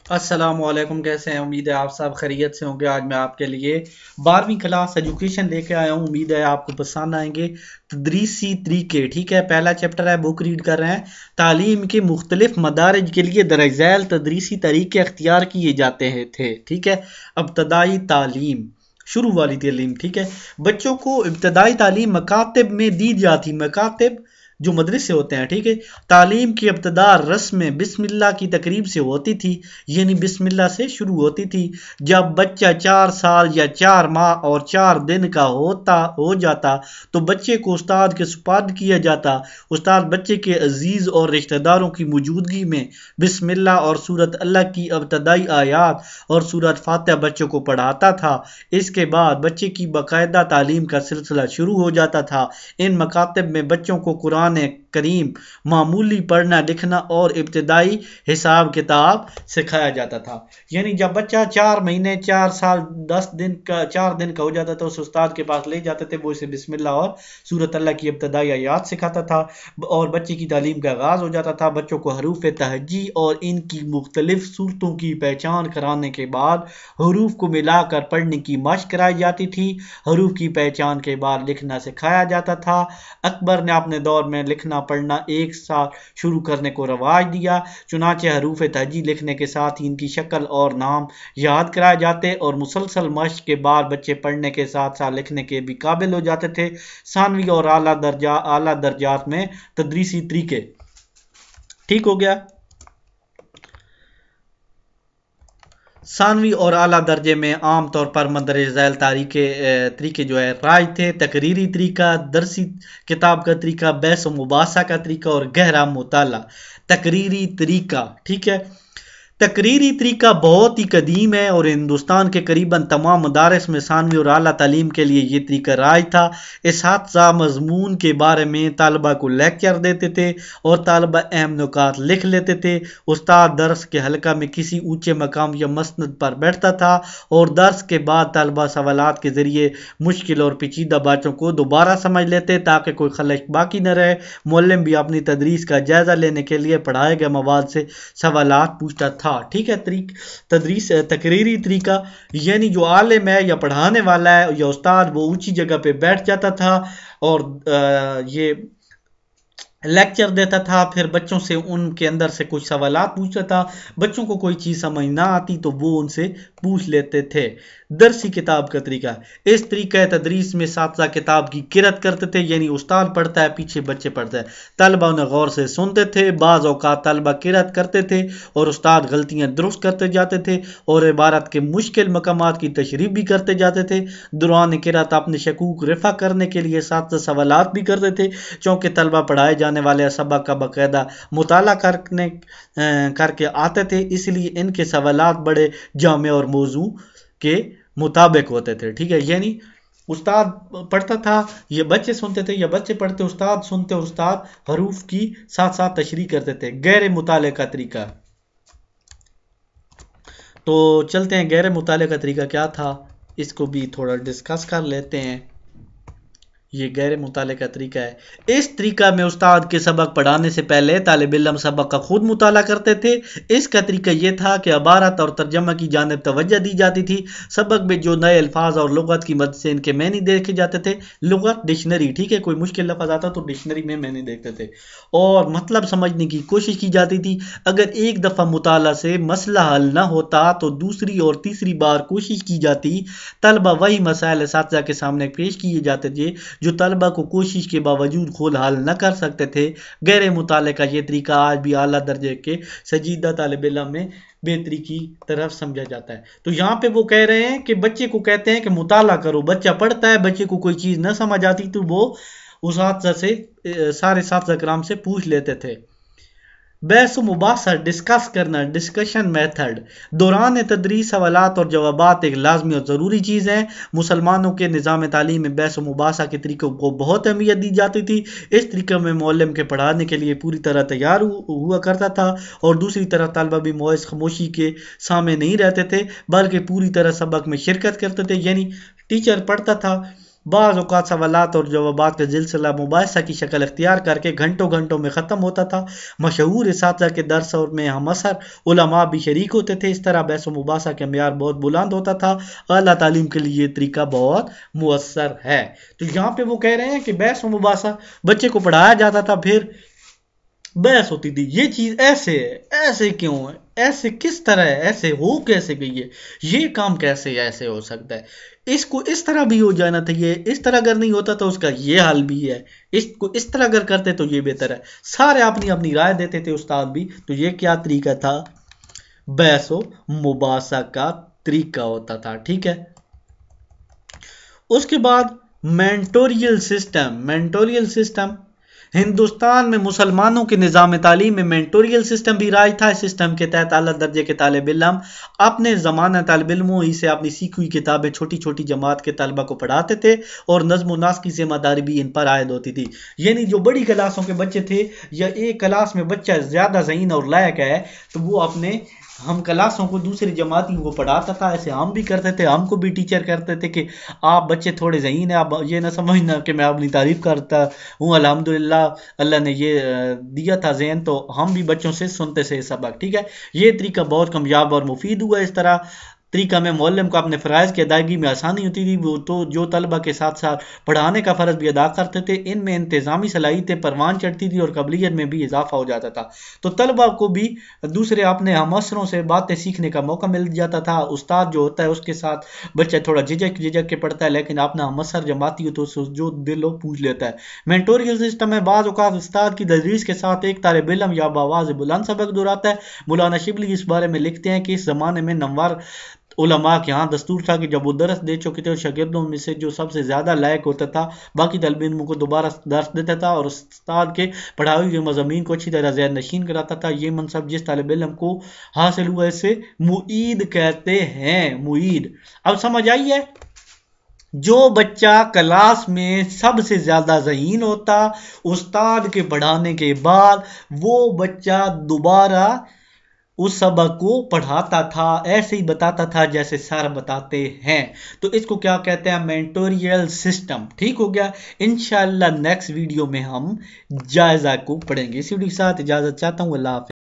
السلام علیکم، کیسے ہیں؟ امید ہے آپ سب خیریت سے ہوں گے۔ آج میں آپ کے لیے 12ویں کلاس ایجوکیشن لے کے آیا ہوں، امید ہے آپ کو پسند آئیں گے۔ تدریسی طریقے، ٹھیک ہے، پہلا چیپٹر ہے، بک ریڈ کر رہے ہیں۔ تعلیم کے مختلف مدارج کے لیے درج ذیل تدریسی طریقے اختیار کیے جاتے تھے، ٹھیک ہے۔ ابتدائی تعلیم، شروع والی تعلیم، ٹھیک ہے۔ بچوں کو ابتدائی تعلیم مکاتب میں دی جاتی، مکاتب جو مدرسے ہوتے ہیں، ٹھیک ہے۔ تعلیم کی ابتدا رسم بسم اللہ کی تقریب سے ہوتی تھی، یعنی بسم اللہ سے شروع ہوتی تھی۔ جب بچہ 4 سال یا 4 ماہ اور 4 دن کا ہو جاتا تو بچے کو استاد کے سپرد کیا جاتا۔ استاد بچے کے عزیز اور رشتہ داروں کی موجودگی میں بسم اللہ اور سورۃ اللہ کی ابتدائی آیات اور سورۃ فاتحہ بچوں کو پڑھاتا تھا۔ اس کے بعد بچے کی باقاعدہ تعلیم کا سلسلہ شروع ہو جاتا تھا۔ ان مکاتب میں بچوں کو قرآن کریم، معمولی پڑھنا لکھنا اور ابتدائی حساب کتاب سکھایا جاتا تھا۔ یعنی جب بچہ 4 مہینے 4 سال 4 دن کا ہو جاتا تھا، اس استاد کے پاس لے جاتے تھے، وہ اسے بسم اللہ اور سورۃ اللہ کی ابتدائی آیات سکھاتا تھا اور بچے کی تعلیم کا آغاز ہو جاتا تھا۔ بچوں کو حروف تہجی اور ان کی مختلف صورتوں کی پہچان کرانے کے بعد حروف کو ملا کر پڑھنے کی مشق کرائی جاتی تھی۔ حروف کی پہچان کے بعد لکھنا سکھایا جاتا تھا۔ اکبر نے اپنے دور میں لکھنا پڑھنا ایک ساتھ شروع کرنے کو رواج دیا، چنانچہ حروف تہجی لکھنے کے ساتھ ہی ان کی شکل اور نام یاد کرائے جاتے اور مسلسل مشق کے بعد بچے پڑھنے کے ساتھ ساتھ لکھنے کے بھی قابل ہو جاتے تھے۔ ثانوی اور اعلیٰ درجات میں تدریسی طریقے، ٹھیک ہو گیا۔ ثانوی اور اعلیٰ درجے میں عام طور پر مندرجہ ذیل طریقے جو ہے رائج تھے: تقریری طریقہ، درسی کتاب کا طریقہ، بحث و مباحثہ کا طریقہ اور گہرا مطالعہ۔ تقریری طریقہ، ٹھیک ہے۔ تقریری طریقہ بہت ہی قدیم ہے اور ہندوستان کے قریباً تمام مدارس میں ثانوی اور اعلیٰ تعلیم کے لیے یہ طریقہ رائج تھا۔ اساتذہ مضمون کے بارے میں طالبہ کو لیکچر دیتے تھے اور طالبہ اہم نکات لکھ لیتے تھے۔ استاد درس کے حلقہ میں کسی اونچے مقام یا مسند پر بیٹھتا تھا اور درس کے بعد طالبہ سوالات کے ذریعے مشکل اور پیچیدہ باتوں کو دوبارہ سمجھ لیتے تاکہ کوئی خلش باقی نہ رہے۔ معلم بھی اپنی تدریس کا جائزہ لینے کے لیے پڑھائے گئے مواد سے سوالات پوچھتا تھا، ٹھیک ہے۔ تدریس تقریری طریقہ یعنی جو عالم ہے یا پڑھانے والا ہے یا استاد، وہ اونچی جگہ پہ بیٹھ جاتا تھا اور یہ لیکچر دیتا تھا، پھر بچوں سے ان کے اندر سے کچھ سوالات پوچھتا تھا۔ بچوں کو کوئی چیز سمجھ نہ آتی تو وہ ان سے پوچھ لیتے تھے۔ درسی کتاب کا طریقہ، اس طریقہ تدریس میں اساتذہ کتاب کی قرأت کرتے تھے، یعنی استاد پڑھتا ہے، پیچھے بچے پڑھتے ہیں، طلبہ انہیں غور سے سنتے تھے۔ بعض اوقات طلبہ قرأت کرتے تھے اور استاد غلطیاں درست کرتے جاتے تھے اور عبارت کے مشکل مقامات کی تشریح بھی کرتے جاتے تھے۔ دوران قرأت اپنے شکوک رفع کرنے کے لیے اساتذہ سوالات بھی کرتے تھے، چونکہ طلبہ پڑھائے جانے والے سبق کا باقاعدہ مطالعہ کر کے آتے تھے، اس لیے ان کے سوالات بڑے جامع اور موضوع کے مطابق ہوتے تھے، ٹھیک ہے۔ یعنی استاد پڑھتا تھا، یہ بچے سنتے تھے، یا بچے پڑھتے استاد سنتے، استاد حروف کی ساتھ ساتھ تشریح کرتے تھے۔ غیر مطالعے کا طریقہ، تو چلتے ہیں غیر مطالعے کا طریقہ کیا تھا، اس کو بھی تھوڑا ڈسکس کر لیتے ہیں۔ یہ غیر مطالعے کا طریقہ ہے۔ اس طریقہ میں استاد کے سبق پڑھانے سے پہلے طالب علم سبق کا خود مطالعہ کرتے تھے۔ اس کا طریقہ یہ تھا کہ عبارت اور ترجمہ کی جانب توجہ دی جاتی تھی۔ سبق میں جو نئے الفاظ اور لغت کی مدد سے ان کے معنی دیکھے جاتے تھے، لغت ڈکشنری، ٹھیک ہے، کوئی مشکل لفظ آتا تو ڈکشنری میں معنی دیکھتے تھے اور مطلب سمجھنے کی کوشش کی جاتی تھی۔ اگر ایک دفعہ مطالعہ سے مسئلہ حل نہ ہوتا تو دوسری اور تیسری بار کوشش کی جاتی۔ طلبہ وہی مسائل اساتذہ کے سامنے پیش کیے جاتے تھے جو طلبہ کو کوشش کے باوجود خود حل نہ کر سکتے تھے۔ غیر مطالعے کا یہ طریقہ آج بھی اعلیٰ درجے کے سنجیدہ طالب علم میں بہتری کی طرف سمجھا جاتا ہے۔ تو یہاں پہ وہ کہہ رہے ہیں کہ بچے کو کہتے ہیں کہ مطالعہ کرو، بچہ پڑھتا ہے، بچے کو کوئی چیز نہ سمجھ آتی تو وہ اساتذہ سے، سارے اساتذہ کرام سے پوچھ لیتے تھے۔ بحث و مباحثہ، ڈسکس کرنا، ڈسکشن میتھڈ، دوران تدریس سوالات اور جوابات ایک لازمی اور ضروری چیز ہیں۔ مسلمانوں کے نظام تعلیم میں بحث و مباحثہ کے طریقوں کو بہت اہمیت دی جاتی تھی۔ اس طریقے میں معلم کے پڑھانے کے لیے پوری طرح تیار ہوا کرتا تھا اور دوسری طرف طلبہ بھی محض خاموشی کے سامنے نہیں رہتے تھے بلکہ پوری طرح سبق میں شرکت کرتے تھے۔ یعنی ٹیچر پڑھتا تھا بعض اوقات سوالات اور جوابات کا سلسلہ مباحثہ کی شکل اختیار کر کے گھنٹوں گھنٹوں میں ختم ہوتا تھا۔ مشہور اساتذہ کے درس اور میں ہم اثر علماء بھی شریک ہوتے تھے۔ اس طرح بحث و مباحثہ کا معیار بہت بلند ہوتا تھا۔ اعلیٰ تعلیم کے لیے یہ طریقہ بہت مؤثر ہے۔ تو یہاں پہ وہ کہہ رہے ہیں کہ بحث و مباحثہ بچے کو پڑھایا جاتا تھا، پھر بحث ہوتی تھی، یہ چیز ایسے ہے، ایسے کیوں ہے، ایسے کس طرح ہے، ایسے ہو کیسے گئی ہے، یہ کام کیسے ایسے ہو سکتا ہے، اس کو اس طرح بھی ہو جانا تھا، اس طرح اگر نہیں ہوتا تو اس کا یہ حل بھی ہے، اس کو اس طرح اگر کرتے تو یہ بہتر ہے۔ سارے اپنی اپنی رائے دیتے تھے استاد بھی۔ تو یہ کیا طریقہ تھا؟ بحث و مباحثہ کا طریقہ ہوتا تھا، ٹھیک ہے۔ اس کے بعد مینٹوریل سسٹم ہندوستان میں مسلمانوں کے نظام تعلیم میں مینٹوریل سسٹم بھی رائج تھا۔ اس سسٹم کے تحت اعلیٰ درجے کے طالب علم اپنے زمانہ طالب علموں ہی سے اپنی سیکھی ہوئی کتابیں چھوٹی چھوٹی جماعت کے طلبہ کو پڑھاتے تھے، اور نظم و نسق کی ذمہ داری بھی ان پر عائد ہوتی تھی۔ یعنی جو بڑی کلاسوں کے بچے تھے، یا ایک کلاس میں بچہ زیادہ ذہین اور لائق ہے تو وہ اپنے ہم کلاسوں کو دوسری جماعتیوں کو پڑھاتا تھا۔ ایسے ہم بھی کرتے تھے، ہم کو بھی ٹیچر کرتے تھے کہ آپ بچے تھوڑے ذہین ہیں، آپ یہ نہ سمجھنا کہ میں اپنی تعریف کرتا ہوں، الحمدللہ اللہ نے یہ دیا تھا ذہن، تو ہم بھی بچوں سے سنتے سے سبق، ٹھیک ہے۔ یہ طریقہ بہت کامیاب اور مفید ہوا۔ اس طرح طریقہ میں معلم کو اپنے فرائض کی ادائیگی میں آسانی ہوتی تھی، وہ تو جو طلبہ کے ساتھ ساتھ پڑھانے کا فرض بھی ادا کرتے تھے، ان میں انتظامی صلاحیتیں پروان چڑھتی تھی اور قابلیت میں بھی اضافہ ہو جاتا تھا۔ تو طلبہ کو بھی دوسرے اپنے ہم عصروں سے باتیں سیکھنے کا موقع مل جاتا تھا۔ استاد جو ہوتا ہے اس کے ساتھ بچہ تھوڑا جھجک کے پڑھتا ہے، لیکن اپنا ہم عصر جماعتی ہو تو جو دل ہو پوچھ لیتا ہے۔ مینٹوریل سسٹم میں بعض اوقات استاد کی تدریس کے ساتھ ایک طالب علم یا بآواز بلند سبق دہراتا ہے۔ مولانا شبلی اس بارے میں لکھتے ہیں کہ اس زمانے میں نموار علماء کے ہاں دستور تھا کہ جب وہ درس دے چکے تھے اور شاگردوں میں سے جو سب سے زیادہ لائق ہوتا تھا باقی طالب علموں کو دوبارہ درس دیتا تھا اور استاد کے پڑھائے ہوئے مضامین کو اچھی طرح ذہن نشین کراتا تھا۔ یہ منصب جس طالب علم کو حاصل ہوا اسے معید کہتے ہیں، معید۔ اب سمجھ آئی ہے؟ جو بچہ کلاس میں سب سے زیادہ ذہین ہوتا استاد کے پڑھانے کے بعد، وہ بچہ دوبارہ اس سبق کو پڑھاتا تھا، ایسے ہی بتاتا تھا جیسے سر بتاتے ہیں۔ تو اس کو کیا کہتے ہیں؟ مینٹوریل سسٹم، ٹھیک ہو گیا۔ انشاءاللہ نیکسٹ ویڈیو میں ہم جائزہ کو پڑھیں گے۔ اس ویڈیو کے ساتھ اجازت چاہتا ہوں، اللہ حافظ۔